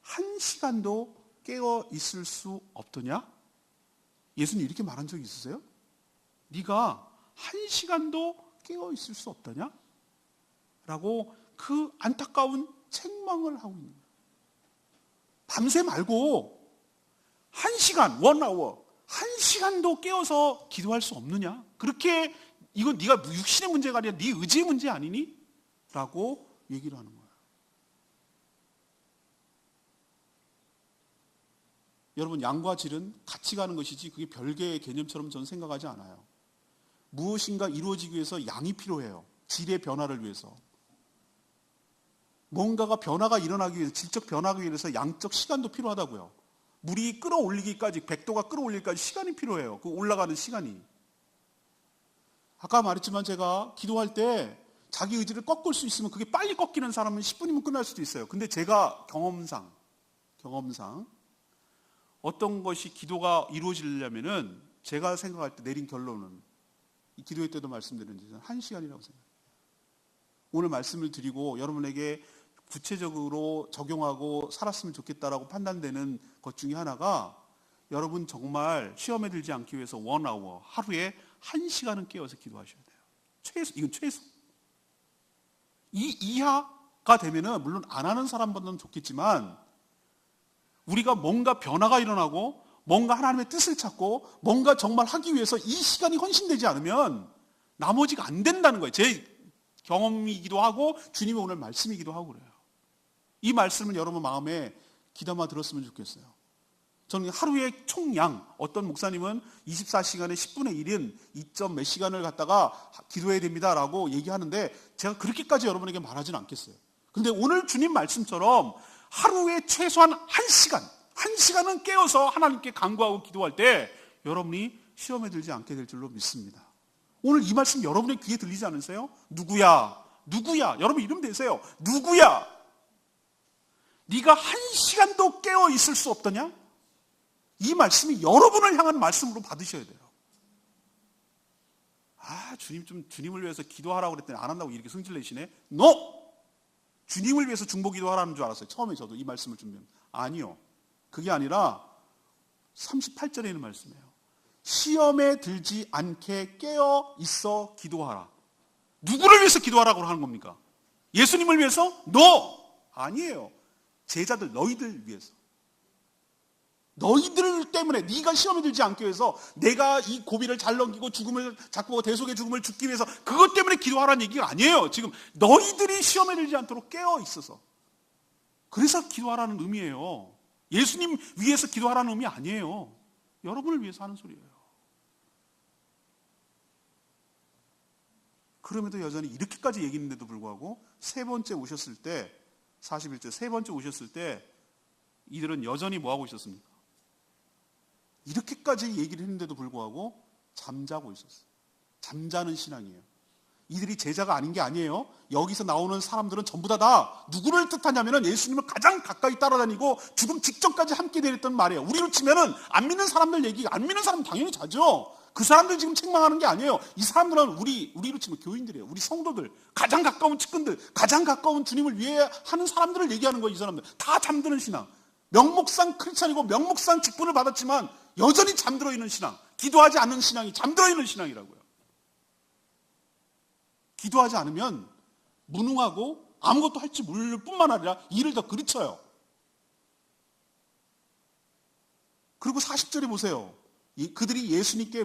1시간도 깨어 있을 수 없더냐? 예수님 이렇게 말한 적이 있으세요? 네가 1시간도 깨어 있을 수 없더냐? 라고 그 안타까운 책망을 하고 있는 거예요. 밤새 말고 1시간, 1hour, 1시간도 깨어서 기도할 수 없느냐? 그렇게 이건 네가 육신의 문제가 아니라 네 의지의 문제 아니니? 라고 얘기를 하는 거예요. 여러분 양과 질은 같이 가는 것이지 그게 별개의 개념처럼 저는 생각하지 않아요. 무엇인가 이루어지기 위해서 양이 필요해요. 질의 변화를 위해서. 뭔가가 변화가 일어나기 위해서 질적 변화가 위해서 양적 시간도 필요하다고요. 물이 끌어올리기까지 100도가 끌어올리기까지 시간이 필요해요. 그 올라가는 시간이. 아까 말했지만 제가 기도할 때 자기 의지를 꺾을 수 있으면 그게 빨리 꺾이는 사람은 10분이면 끝날 수도 있어요. 근데 제가 경험상 어떤 것이 기도가 이루어지려면은 제가 생각할 때 내린 결론은 이 기도회 때도 말씀드렸는데 1시간이라고 생각해요. 오늘 말씀을 드리고 여러분에게 구체적으로 적용하고 살았으면 좋겠다라고 판단되는 것 중에 하나가 여러분 정말 시험에 들지 않기 위해서 1hour, 하루에 1시간은 깨어서 기도하셔야 돼요. 이건 최소. 이 이하가 되면은 물론 안 하는 사람보다는 좋겠지만 우리가 뭔가 변화가 일어나고 뭔가 하나님의 뜻을 찾고 뭔가 정말 하기 위해서 이 시간이 헌신되지 않으면 나머지가 안 된다는 거예요. 제 경험이기도 하고 주님의 오늘 말씀이기도 하고 그래요. 이 말씀을 여러분 마음에 귀담아 들었으면 좋겠어요. 저는 하루의 총량, 어떤 목사님은 24시간에 10분의 1인 2점 몇 시간을 갖다가 기도해야 됩니다라고 얘기하는데 제가 그렇게까지 여러분에게 말하지는 않겠어요. 근데 오늘 주님 말씀처럼 하루에 최소한 1시간은 깨어서 하나님께 간구하고 기도할 때 여러분이 시험에 들지 않게 될 줄로 믿습니다. 오늘 이 말씀 여러분의 귀에 들리지 않으세요? 누구야? 여러분 이름 대세요. 누구야? 네가 1시간도 깨어 있을 수 없더냐? 이 말씀이 여러분을 향한 말씀으로 받으셔야 돼요. 주님을 위해서 기도하라고 그랬더니 안 한다고 이렇게 성질 내시네? No! 주님을 위해서 중보 기도하라는 줄 알았어요. 처음에 저도 이 말씀을 준비하면. 아니요. 그게 아니라 38절에 있는 말씀이에요. 시험에 들지 않게 깨어 있어 기도하라. 누구를 위해서 기도하라고 하는 겁니까? 예수님을 위해서? No! 아니에요. 제자들, 너희들 위해서. 너희들 때문에 네가 시험에 들지 않기 위해서 내가 이 고비를 잘 넘기고 죽음을 잡고 대속의 죽음을 죽기 위해서 그것 때문에 기도하라는 얘기가 아니에요. 지금 너희들이 시험에 들지 않도록 깨어 있어서 그래서 기도하라는 의미예요. 예수님 위해서 기도하라는 의미 아니에요. 여러분을 위해서 하는 소리예요. 그럼에도 여전히 이렇게까지 얘기했는데도 불구하고 세 번째 오셨을 때 41절 세 번째 오셨을 때 이들은 여전히 뭐하고 있었습니까? 이렇게까지 얘기를 했는데도 불구하고 잠자고 있었어요. 잠자는 신앙이에요. 이들이 제자가 아닌 게 아니에요. 여기서 나오는 사람들은 전부 다 누구를 뜻하냐면 예수님을 가장 가까이 따라다니고 죽음 직전까지 함께 내렸던 말이에요. 우리로 치면은 안 믿는 사람들 얘기, 안 믿는 사람 당연히 자죠. 그 사람들 지금 책망하는 게 아니에요. 이 사람들은 우리로 치면 교인들이에요. 우리 성도들, 가장 가까운 측근들, 가장 가까운 주님을 위해 하는 사람들을 얘기하는 거예요. 이 사람들 다 잠드는 신앙. 명목상 크리스찬이고 명목상 직분을 받았지만 여전히 잠들어 있는 신앙, 기도하지 않는 신앙이 잠들어 있는 신앙이라고요. 기도하지 않으면 무능하고 아무것도 할 줄 모를 뿐만 아니라 일을 더 그르쳐요. 그리고 40절에 보세요. 그들이 예수님께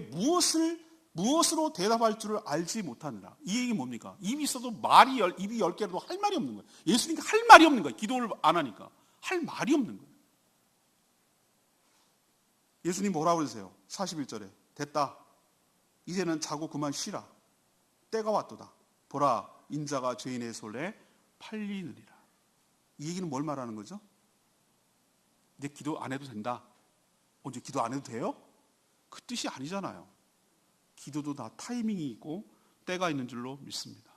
무엇으로 대답할 줄을 알지 못하느라. 이 얘기 뭡니까? 입이 있어도 입이 10개라도 할 말이 없는 거예요. 예수님께 할 말이 없는 거예요. 기도를 안 하니까. 할 말이 없는 거예요. 예수님 뭐라고 그러세요? 41절에 됐다. 이제는 자고 그만 쉬라. 때가 왔도다. 보라, 인자가 죄인의 손에 팔리느니라. 이 얘기는 뭘 말하는 거죠? 이제 기도 안 해도 된다. 이제 기도 안 해도 돼요? 그 뜻이 아니잖아요. 기도도 다 타이밍이 있고 때가 있는 줄로 믿습니다.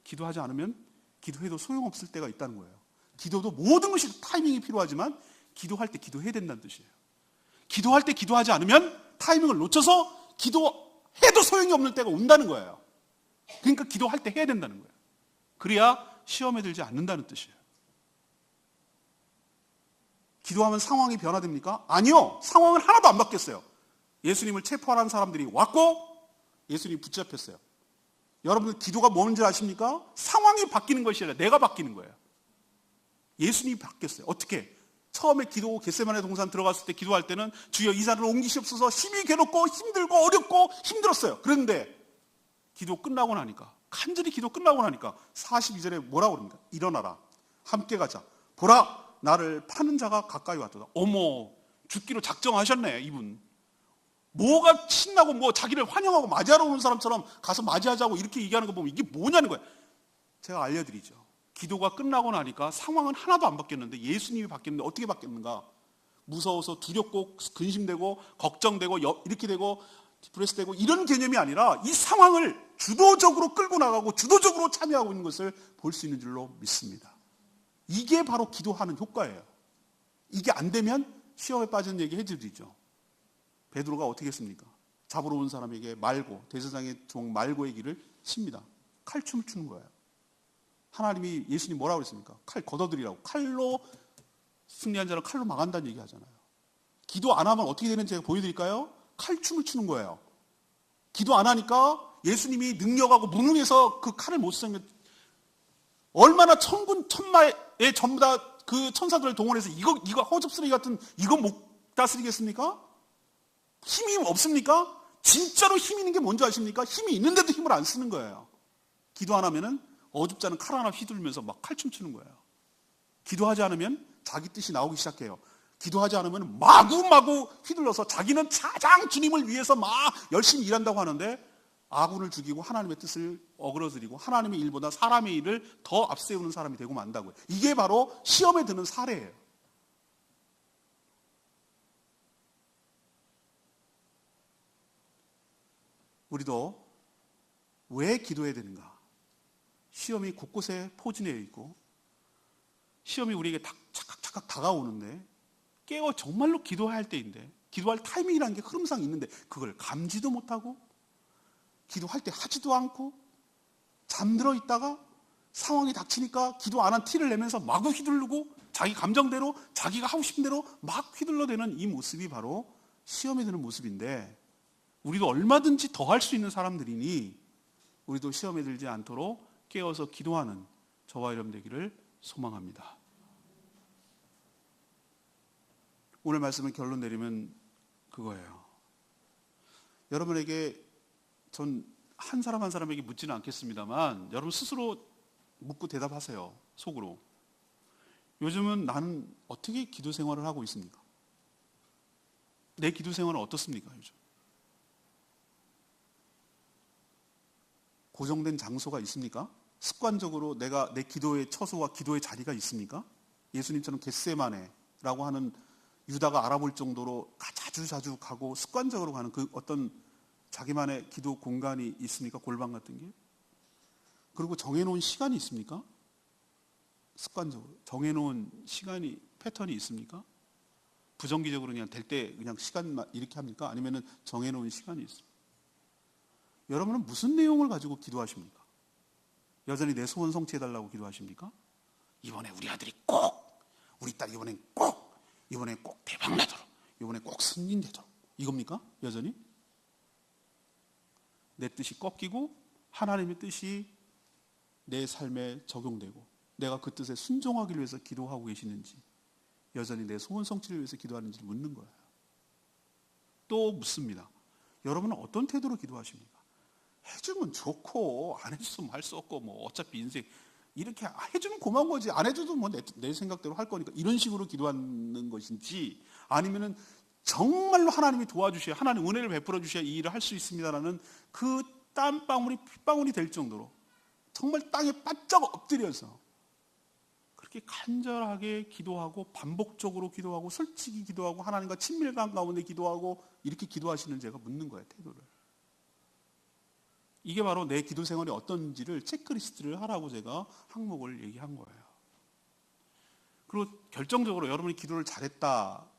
기도하지 않으면 기도해도 소용없을 때가 있다는 거예요. 기도도 모든 것이 타이밍이 필요하지만 기도할 때 기도해야 된다는 뜻이에요. 기도할 때 기도하지 않으면 타이밍을 놓쳐서 기도해도 소용이 없는 때가 온다는 거예요. 그러니까 기도할 때 해야 된다는 거예요. 그래야 시험에 들지 않는다는 뜻이에요. 기도하면 상황이 변화됩니까? 아니요. 상황은 하나도 안 바뀌었어요. 예수님을 체포하라는 사람들이 왔고 예수님이 붙잡혔어요. 여러분들 기도가 뭔지 아십니까? 상황이 바뀌는 것이 아니라 내가 바뀌는 거예요. 예수님이 바뀌었어요. 어떻게? 처음에 기도 겟세마네 동산 들어갔을 때 기도할 때는 주여 이 자리를 옮기시옵소서. 심히 괴롭고 힘들고 어렵고 힘들었어요. 그런데 기도 끝나고 나니까 간절히 기도 끝나고 나니까 42절에 뭐라고 그럽니까? 일어나라. 함께 가자. 보라 나를 파는 자가 가까이 왔도다. 어머 죽기로 작정하셨네 이분. 뭐가 신나고 뭐 자기를 환영하고 맞이하러 오는 사람처럼 가서 맞이하자고 이렇게 얘기하는 거 보면 이게 뭐냐는 거예요. 제가 알려드리죠. 기도가 끝나고 나니까 상황은 하나도 안 바뀌었는데 예수님이 바뀌었는데 어떻게 바뀌었는가? 무서워서 두렵고 근심되고 걱정되고 이렇게 되고 디프레스되고 이런 개념이 아니라 이 상황을 주도적으로 끌고 나가고 주도적으로 참여하고 있는 것을 볼 수 있는 줄로 믿습니다. 이게 바로 기도하는 효과예요. 이게 안 되면 시험에 빠지는 얘기 해드리죠. 베드로가 어떻게 했습니까? 잡으러 온 사람에게 말고 대제사장의 종 말고의 길을 칩니다. 칼춤을 추는 거예요. 하나님이 예수님 뭐라고 그랬습니까? 칼 걷어들이라고. 칼로 승리한 자는 칼로 망한다는 얘기 하잖아요. 기도 안 하면 어떻게 되는지 제가 보여드릴까요? 칼춤을 추는 거예요. 기도 안 하니까 예수님이 능력하고 무능해서 그 칼을 못 쓰면 얼마나 천군 천마에 전부 다 그 천사들을 동원해서 이거 허접쓰레기 같은 이거 못 다스리겠습니까? 힘이 없습니까? 진짜로 힘 있는 게 뭔지 아십니까? 힘이 있는데도 힘을 안 쓰는 거예요. 기도 안 하면은 어줍잖은 칼 하나 휘둘면서 막 칼춤 추는 거예요. 기도하지 않으면 자기 뜻이 나오기 시작해요. 기도하지 않으면 마구마구 휘둘러서 자기는 가장 주님을 위해서 막 열심히 일한다고 하는데 아군을 죽이고 하나님의 뜻을 어그러뜨리고 하나님의 일보다 사람의 일을 더 앞세우는 사람이 되고 만다고요. 이게 바로 시험에 드는 사례예요. 우리도 왜 기도해야 되는가? 시험이 곳곳에 포진되어 있고 시험이 우리에게 착각 다가오는데 정말로 기도해야 할 때인데 기도할 타이밍이라는 게 흐름상 있는데 그걸 감지도 못하고 기도할 때 하지도 않고 잠들어 있다가 상황이 닥치니까 기도 안 한 티를 내면서 마구 휘두르고 자기 감정대로 자기가 하고 싶은 대로 막 휘둘러대는 이 모습이 바로 시험에 드는 모습인데 우리도 얼마든지 더 할 수 있는 사람들이니 우리도 시험에 들지 않도록 깨어서 기도하는 저와 여러분 되기를 소망합니다. 오늘 말씀을 결론 내리면 그거예요. 여러분에게 전 한 사람 한 사람에게 묻지는 않겠습니다만 여러분 스스로 묻고 대답하세요. 속으로. 요즘은 나는 어떻게 기도 생활을 하고 있습니까? 내 기도 생활은 어떻습니까? 요즘? 고정된 장소가 있습니까? 습관적으로 내가 내 기도의 처소와 기도의 자리가 있습니까? 예수님처럼 겟세마네라고 하는 유다가 알아볼 정도로 자주 가고 습관적으로 가는 그 어떤 자기만의 기도 공간이 있습니까? 골방 같은 게? 그리고 정해놓은 시간이 있습니까? 습관적으로 정해놓은 시간이 패턴이 있습니까? 부정기적으로 그냥 될 때 그냥 시간만 이렇게 합니까? 아니면은 정해놓은 시간이 있습니까? 여러분은 무슨 내용을 가지고 기도하십니까? 여전히 내 소원 성취해달라고 기도하십니까? 이번에 우리 아들이 꼭, 우리 딸 이번엔 꼭 대박나도록, 이번에 꼭 승진되도록, 이겁니까? 여전히? 내 뜻이 꺾이고 하나님의 뜻이 내 삶에 적용되고 내가 그 뜻에 순종하기 위해서 기도하고 계시는지, 여전히 내 소원 성취를 위해서 기도하는지 묻는 거예요. 또 묻습니다. 여러분은 어떤 태도로 기도하십니까? 해주면 좋고 안 해주면 할 수 없고 뭐 어차피 인생 이렇게 해주면 고마운 거지, 안 해줘도 뭐 내 생각대로 할 거니까, 이런 식으로 기도하는 것인지, 아니면은 정말로 하나님이 도와주셔야, 하나님 은혜를 베풀어 주셔야 이 일을 할 수 있습니다라는 그 땀방울이 핏방울이 될 정도로 정말 땅에 바짝 엎드려서 그렇게 간절하게 기도하고 반복적으로 기도하고 솔직히 기도하고 하나님과 친밀감 가운데 기도하고 이렇게 기도하시는 제가 묻는 거예요, 태도를. 이게 바로 내 기도 생활이 어떤지를 체크리스트를 하라고 제가 항목을 얘기한 거예요. 그리고 결정적으로 여러분이 기도를 잘했다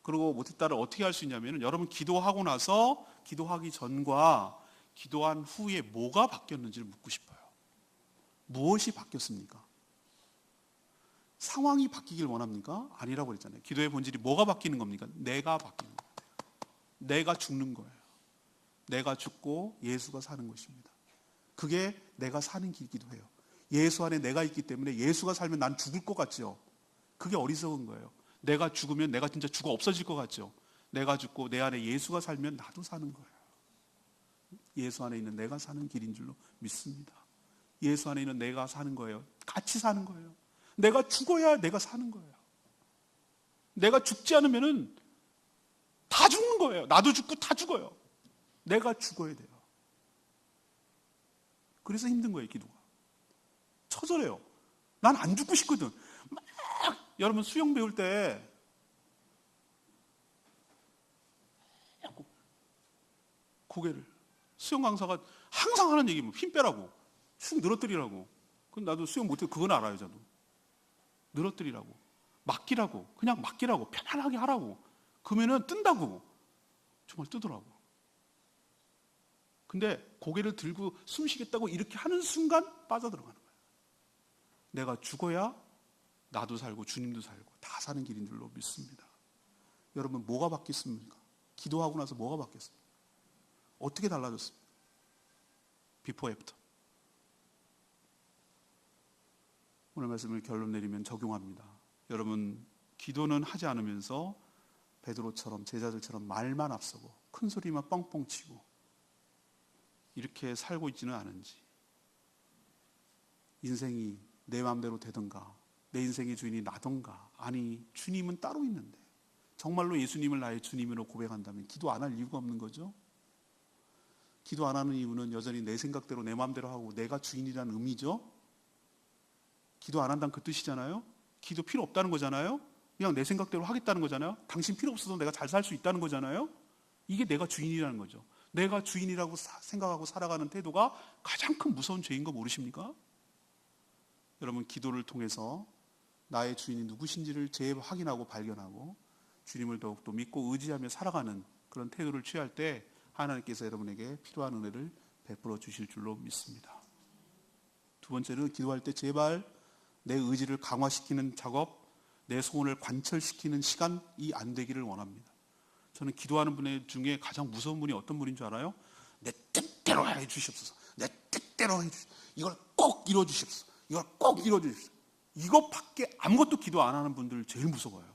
그리고 못했다를 어떻게 할 수 있냐면, 여러분 기도하고 나서 기도하기 전과 기도한 후에 뭐가 바뀌었는지를 묻고 싶어요. 무엇이 바뀌었습니까? 상황이 바뀌길 원합니까? 아니라고 그랬잖아요. 기도의 본질이 뭐가 바뀌는 겁니까? 내가 바뀌는 거예요. 내가 죽는 거예요. 내가 죽고 예수가 사는 것입니다. 그게 내가 사는 길이기도 해요. 예수 안에 내가 있기 때문에 예수가 살면 난 죽을 것 같죠. 그게 어리석은 거예요. 내가 죽으면 내가 진짜 죽어 없어질 것 같죠. 내가 죽고 내 안에 예수가 살면 나도 사는 거예요. 예수 안에 있는 내가 사는 길인 줄로 믿습니다. 예수 안에 있는 내가 사는 거예요. 같이 사는 거예요. 내가 죽어야 내가 사는 거예요. 내가 죽지 않으면은 다 죽는 거예요. 나도 죽고 다 죽어요. 내가 죽어야 돼요. 그래서 힘든 거예요, 기도가. 처절해요. 난 안 죽고 싶거든. 막 여러분 수영 배울 때 고개를, 수영 강사가 항상 하는 얘기면 힘 빼라고, 쑥 늘어뜨리라고. 그럼 나도 수영 못해, 그건 알아요. 저도 늘어뜨리라고, 맡기라고, 그냥 맡기라고, 편안하게 하라고. 그러면은 뜬다고. 정말 뜨더라고. 근데 고개를 들고 숨 쉬겠다고 이렇게 하는 순간 빠져들어가는 거예요. 내가 죽어야 나도 살고 주님도 살고 다 사는 길인 줄로 믿습니다. 여러분 뭐가 바뀌었습니까? 기도하고 나서 뭐가 바뀌었습니까? 어떻게 달라졌습니까? 비포 애프터. 오늘 말씀을 결론 내리면 적용합니다. 여러분 기도는 하지 않으면서 베드로처럼 제자들처럼 말만 앞서고 큰 소리만 뻥뻥 치고 이렇게 살고 있지는 않은지, 인생이 내 마음대로 되던가 내 인생의 주인이 나던가, 아니 주님은 따로 있는데 정말로 예수님을 나의 주님으로 고백한다면 기도 안 할 이유가 없는 거죠. 기도 안 하는 이유는 여전히 내 생각대로 내 마음대로 하고 내가 주인이라는 의미죠. 기도 안 한다는 그 뜻이잖아요. 기도 필요 없다는 거잖아요. 그냥 내 생각대로 하겠다는 거잖아요. 당신 필요 없어도 내가 잘 살 수 있다는 거잖아요. 이게 내가 주인이라는 거죠. 내가 주인이라고 생각하고 살아가는 태도가 가장 큰 무서운 죄인 거 모르십니까? 여러분 기도를 통해서 나의 주인이 누구신지를 재확인하고 발견하고 주님을 더욱더 믿고 의지하며 살아가는 그런 태도를 취할 때 하나님께서 여러분에게 필요한 은혜를 베풀어 주실 줄로 믿습니다. 두 번째는 기도할 때 제발 내 의지를 강화시키는 작업, 내 소원을 관철시키는 시간이 안 되기를 원합니다. 저는 기도하는 분 중에 가장 무서운 분이 어떤 분인 줄 알아요? 내 뜻대로 해 주시옵소서. 내 뜻대로 해 주시옵소서. 이걸 꼭 이루어 주시옵소서. 이걸 꼭 이루어 주시옵소서. 이것밖에 아무것도 기도 안 하는 분들 제일 무서워요.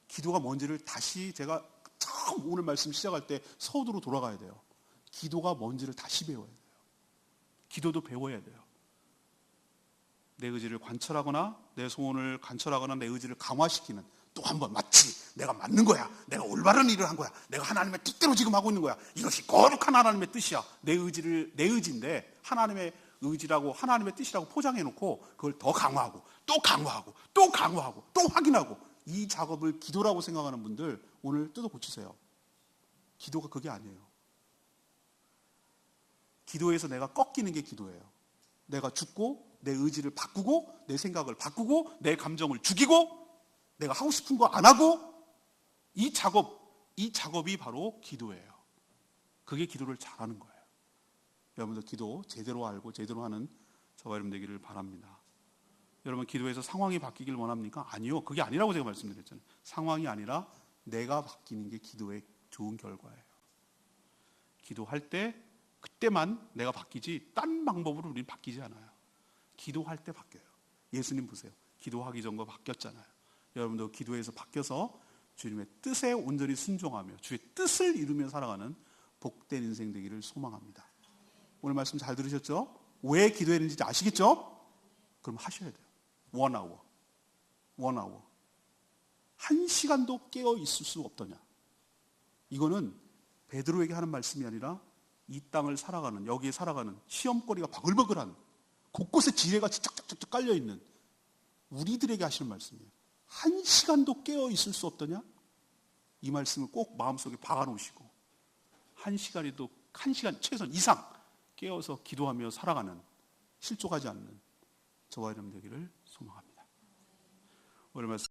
기도가 뭔지를 다시, 제가 처음 오늘 말씀 시작할 때 서두로 돌아가야 돼요. 기도가 뭔지를 다시 배워야 돼요. 기도도 배워야 돼요. 내 의지를 관철하거나 내 소원을 관철하거나 내 의지를 강화시키는, 또 한 번 마치 내가 맞는 거야, 내가 올바른 일을 한 거야, 내가 하나님의 뜻대로 지금 하고 있는 거야, 이것이 거룩한 하나님의 뜻이야, 내 의지인데 하나님의 의지라고 하나님의 뜻이라고 포장해 놓고 그걸 더 강화하고 또 강화하고 또 강화하고 또 확인하고, 이 작업을 기도라고 생각하는 분들 오늘 뜯어 고치세요. 기도가 그게 아니에요. 기도에서 내가 꺾이는 게 기도예요. 내가 죽고 내 의지를 바꾸고 내 생각을 바꾸고 내 감정을 죽이고 내가 하고 싶은 거 안 하고, 이 작업이 바로 기도예요. 그게 기도를 잘하는 거예요. 여러분들 기도 제대로 알고 제대로 하는 저와 여러분 되기를 바랍니다. 여러분 기도에서 상황이 바뀌길 원합니까? 아니요. 그게 아니라고 제가 말씀드렸잖아요. 상황이 아니라 내가 바뀌는 게 기도의 좋은 결과예요. 기도할 때 그때만 내가 바뀌지 딴 방법으로 우리는 바뀌지 않아요. 기도할 때 바뀌어요. 예수님 보세요. 기도하기 전과 바뀌었잖아요. 여러분도 기도에서 바뀌어서 주님의 뜻에 온전히 순종하며 주의 뜻을 이루며 살아가는 복된 인생 되기를 소망합니다. 오늘 말씀 잘 들으셨죠? 왜 기도해야 되는지 아시겠죠? 그럼 하셔야 돼요. 1hour. 1hour. 1시간도 깨어 있을 수 없더냐. 이거는 베드로에게 하는 말씀이 아니라 이 땅을 살아가는, 여기에 살아가는 시험거리가 바글바글한 곳곳에 지뢰가 쫙쫙쫙 깔려있는 우리들에게 하시는 말씀이에요. 1시간도 깨어 있을 수 없더냐? 이 말씀을 꼭 마음속에 박아놓으시고 1시간에도 1시간 최소한 이상 깨어서 기도하며 살아가는, 실족하지 않는 저와 여러분 되기를 소망합니다. 오늘 말씀